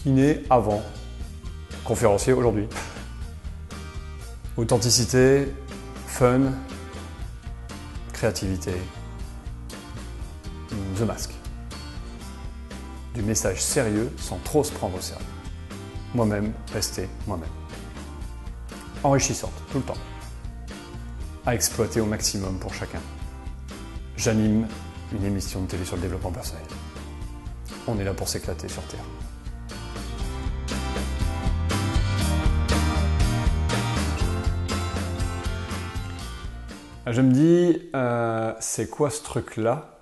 Kiné avant, conférencier aujourd'hui. Authenticité, fun, créativité, The Mask. Du message sérieux sans trop se prendre au sérieux. Moi-même, rester moi-même. Enrichissante, tout le temps. À exploiter au maximum pour chacun. J'anime une émission de télé sur le développement personnel. On est là pour s'éclater sur Terre. Je me dis, c'est quoi ce truc-là ?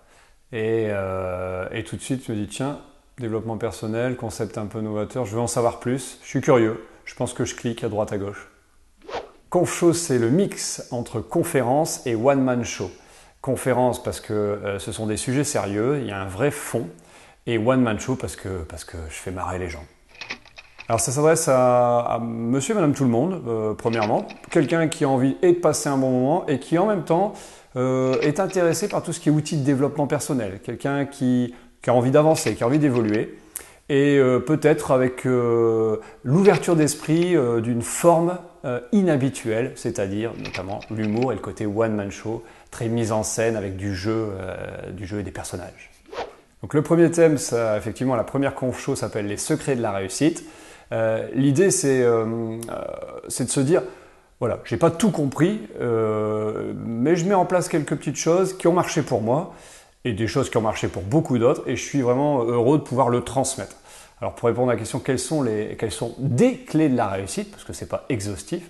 Et tout de suite, je me dis, tiens, développement personnel, concept un peu novateur, je veux en savoir plus, je suis curieux, je pense que je clique à droite à gauche. Conf Show, c'est le mix entre conférence et one-man show. Conférence parce que ce sont des sujets sérieux, il y a un vrai fond, et one-man show parce que je fais marrer les gens. Alors ça s'adresse à monsieur et madame tout le monde, premièrement. Quelqu'un qui a envie de passer un bon moment et qui en même temps est intéressé par tout ce qui est outils de développement personnel. Quelqu'un qui a envie d'avancer, qui a envie d'évoluer. Et peut-être avec l'ouverture d'esprit d'une forme inhabituelle, c'est-à-dire notamment l'humour et le côté one-man show, très mise en scène avec du jeu et des personnages. Donc le premier thème, ça, effectivement, la première conf show s'appelle les secrets de la réussite. L'idée, c'est de se dire, voilà, j'ai pas tout compris, mais je mets en place quelques petites choses qui ont marché pour moi et des choses qui ont marché pour beaucoup d'autres, et je suis vraiment heureux de pouvoir le transmettre. Alors pour répondre à la question, quelles sont des clés de la réussite, parce que c'est pas exhaustif,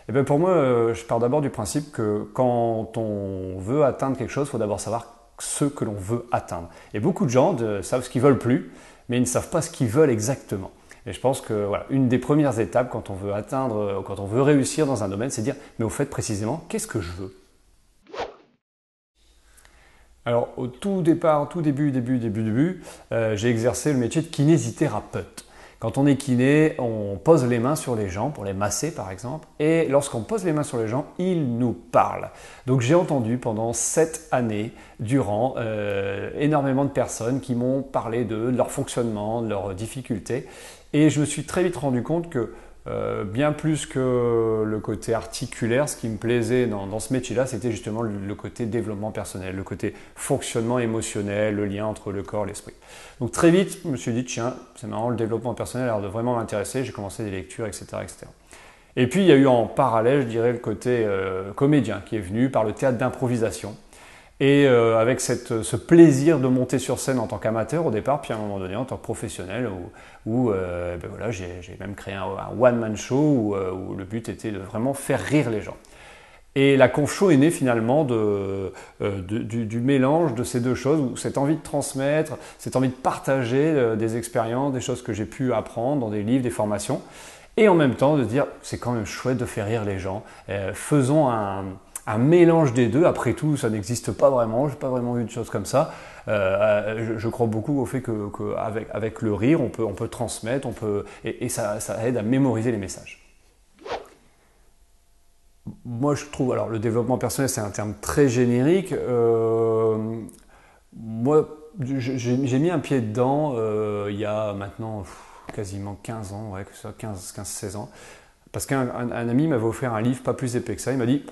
et bien pour moi, je pars d'abord du principe que quand on veut atteindre quelque chose, il faut d'abord savoir ce que l'on veut atteindre. Et beaucoup de gens savent ce qu'ils veulent plus, mais ils ne savent pas ce qu'ils veulent exactement. Et je pense que voilà, une des premières étapes quand on veut atteindre, quand on veut réussir dans un domaine, c'est de dire, mais au fait précisément, qu'est-ce que je veux ? Alors au tout début, j'ai exercé le métier de kinésithérapeute. Quand on est kiné, on pose les mains sur les gens pour les masser par exemple, et lorsqu'on pose les mains sur les gens, ils nous parlent. Donc j'ai entendu pendant 7 années durant énormément de personnes qui m'ont parlé de leur fonctionnement, de leurs difficultés, et je me suis très vite rendu compte que bien plus que le côté articulaire, ce qui me plaisait dans ce métier-là, c'était justement le côté développement personnel, le côté fonctionnement émotionnel, le lien entre le corps et l'esprit. Donc très vite, je me suis dit, tiens, c'est marrant, le développement personnel a l'air de vraiment m'intéresser, j'ai commencé des lectures, etc., etc. Et puis il y a eu en parallèle, je dirais, le côté comédien qui est venu par le théâtre d'improvisation. Et avec ce plaisir de monter sur scène en tant qu'amateur au départ, puis à un moment donné en tant que professionnel, où voilà, j'ai même créé un one-man show où le but était de vraiment faire rire les gens. Et la conf show est née finalement du mélange de ces deux choses, où cette envie de transmettre, cette envie de partager des expériences, des choses que j'ai pu apprendre dans des livres, des formations, et en même temps de dire c'est quand même chouette de faire rire les gens, faisons un mélange des deux. Après tout, ça n'existe pas vraiment, je n'ai pas vraiment vu de choses comme ça. Je crois beaucoup au fait qu'avec le rire, on peut transmettre, et ça aide à mémoriser les messages. Moi, je trouve, alors le développement personnel, c'est un terme très générique. Moi, j'ai mis un pied dedans il y a maintenant quasiment 15 ans, ouais, 15-16 ans, parce qu'un ami m'avait offert un livre pas plus épais que ça. Il m'a dit,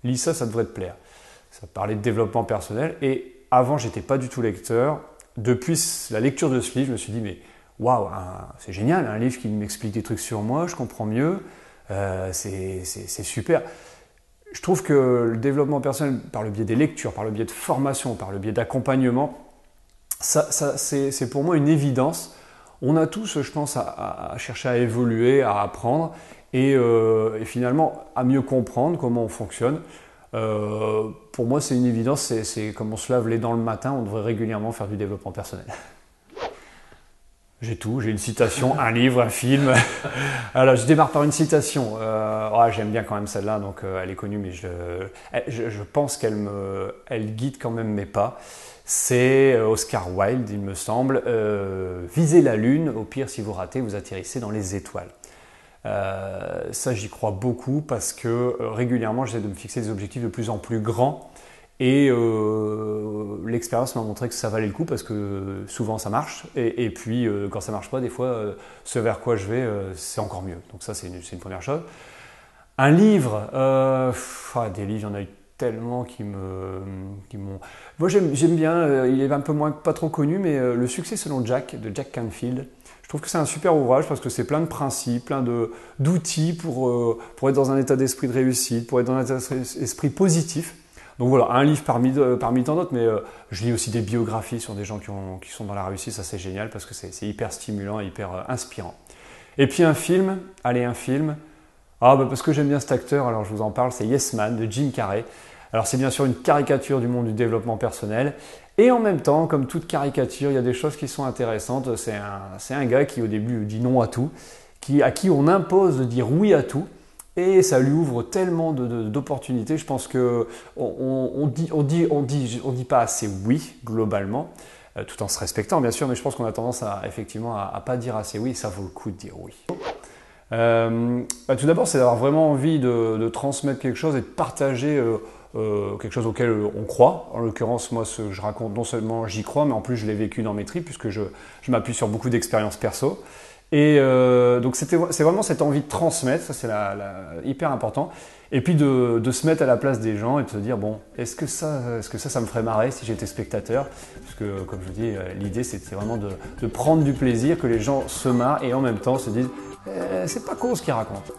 lis ça, ça devrait te plaire. Ça parlait de développement personnel, et avant, j'étais pas du tout lecteur. Depuis la lecture de ce livre, je me suis dit, mais waouh, c'est génial, un livre qui m'explique des trucs sur moi, je comprends mieux, c'est super. Je trouve que le développement personnel, par le biais des lectures, par le biais de formation, par le biais d'accompagnement, c'est pour moi une évidence. On a tous, je pense, à chercher à évoluer, à apprendre, et finalement à mieux comprendre comment on fonctionne. Pour moi, c'est une évidence, c'est comme on se lave les dents le matin, on devrait régulièrement faire du développement personnel. J'ai tout, j'ai une citation, un livre, un film. Alors, je démarre par une citation. J'aime bien quand même celle-là, donc elle est connue, mais je pense elle guide quand même mes pas. C'est Oscar Wilde, il me semble. Visez la lune, au pire, si vous ratez, vous atterrissez dans les étoiles. Ça, j'y crois beaucoup parce que régulièrement, j'essaie de me fixer des objectifs de plus en plus grands. Et l'expérience m'a montré que ça valait le coup parce que souvent ça marche. Et puis quand ça marche pas, des fois, ce vers quoi je vais, c'est encore mieux. Donc ça, c'est une première chose. Un livre, des livres, il y en a eu tellement qui m'ont. Moi, j'aime bien. Il est un peu moins, pas trop connu, mais Le succès selon Jack de Jack Canfield. Je trouve que c'est un super ouvrage parce que c'est plein de principes, plein d'outils pour être dans un état d'esprit de réussite, pour être dans un état d'esprit positif. Donc voilà, un livre parmi tant d'autres, mais je lis aussi des biographies sur des gens qui sont dans la réussite. Ça, c'est génial parce que c'est hyper stimulant et hyper inspirant. Et puis un film. Parce que j'aime bien cet acteur, alors je vous en parle, c'est Yes Man de Jim Carrey. Alors c'est bien sûr une caricature du monde du développement personnel. Et en même temps, comme toute caricature, il y a des choses qui sont intéressantes. C'est un gars qui au début dit non à tout, à qui on impose de dire oui à tout. Et ça lui ouvre tellement d'opportunités. Je pense que on dit pas assez oui globalement, tout en se respectant bien sûr, mais je pense qu'on a tendance effectivement à pas dire assez oui. Et ça vaut le coup de dire oui. Tout d'abord, c'est d'avoir vraiment envie de transmettre quelque chose et de partager quelque chose auquel on croit. En l'occurrence, moi, ce que je raconte, non seulement j'y crois, mais en plus je l'ai vécu dans mes tripes, puisque je m'appuie sur beaucoup d'expériences perso. Et donc c'est vraiment cette envie de transmettre, ça c'est hyper important. Et puis de se mettre à la place des gens et de se dire, bon, est-ce que ça me ferait marrer si j'étais spectateur? Parce que, comme je vous dis, l'idée c'était vraiment de prendre du plaisir, que les gens se marrent et en même temps se disent, c'est pas con ce qu'ils racontent.